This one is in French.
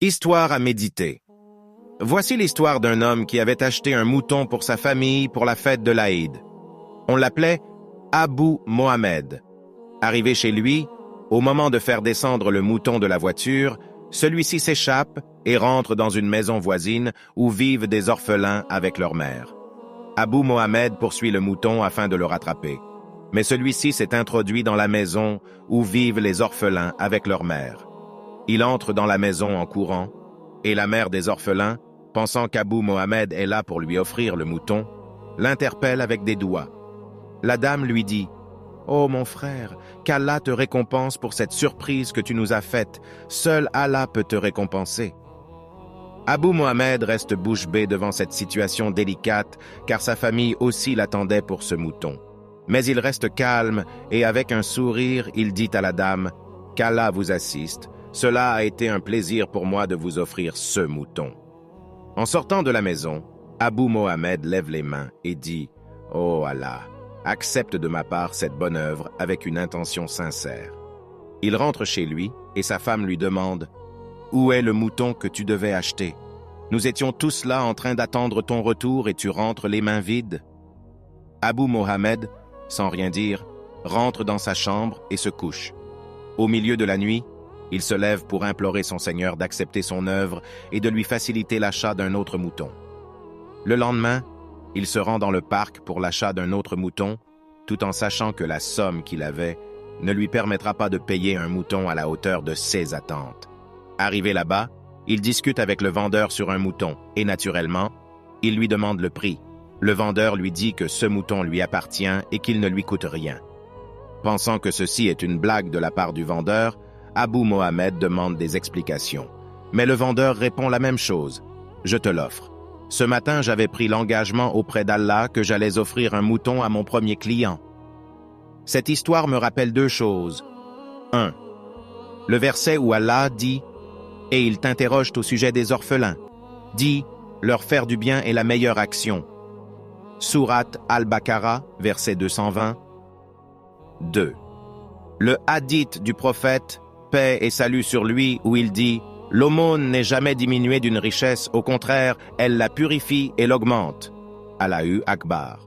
Histoire à méditer. Voici l'histoire d'un homme qui avait acheté un mouton pour sa famille pour la fête de l'Aïd. On l'appelait Abou Mohamed. Arrivé chez lui, au moment de faire descendre le mouton de la voiture, celui-ci s'échappe et rentre dans une maison voisine où vivent des orphelins avec leur mère. Abou Mohamed poursuit le mouton afin de le rattraper. Mais celui-ci s'est introduit dans la maison où vivent les orphelins avec leur mère. Il entre dans la maison en courant, et la mère des orphelins, pensant qu'Abou Mohamed est là pour lui offrir le mouton, l'interpelle avec des doigts. La dame lui dit « Oh mon frère, qu'Allah te récompense pour cette surprise que tu nous as faite. Seul Allah peut te récompenser. » Abou Mohamed reste bouche bée devant cette situation délicate, car sa famille aussi l'attendait pour ce mouton. Mais il reste calme, et avec un sourire, il dit à la dame « Qu'Allah vous assiste. Cela a été un plaisir pour moi de vous offrir ce mouton. » En sortant de la maison, Abou Mohamed lève les mains et dit « Oh Allah, accepte de ma part cette bonne œuvre avec une intention sincère. » Il rentre chez lui et sa femme lui demande « Où est le mouton que tu devais acheter? Nous étions tous là en train d'attendre ton retour et tu rentres les mains vides. » Abou Mohamed, sans rien dire, rentre dans sa chambre et se couche. Au milieu de la nuit, il se lève pour implorer son Seigneur d'accepter son œuvre et de lui faciliter l'achat d'un autre mouton. Le lendemain, il se rend dans le parc pour l'achat d'un autre mouton, tout en sachant que la somme qu'il avait ne lui permettra pas de payer un mouton à la hauteur de ses attentes. Arrivé là-bas, il discute avec le vendeur sur un mouton et, naturellement, il lui demande le prix. Le vendeur lui dit que ce mouton lui appartient et qu'il ne lui coûte rien. Pensant que ceci est une blague de la part du vendeur, Abou Mohamed demande des explications. Mais le vendeur répond la même chose. « Je te l'offre. Ce matin, j'avais pris l'engagement auprès d'Allah que j'allais offrir un mouton à mon premier client. » Cette histoire me rappelle deux choses. 1. Le verset où Allah dit « Et ils t'interrogent au sujet des orphelins » dit « Leur faire du bien est la meilleure action. » Sourate Al-Baqarah, verset 220. 2. Le hadith du prophète, paix et salut sur lui, où il dit « L'aumône n'est jamais diminuée d'une richesse, au contraire, elle la purifie et l'augmente. » Allahu Akbar.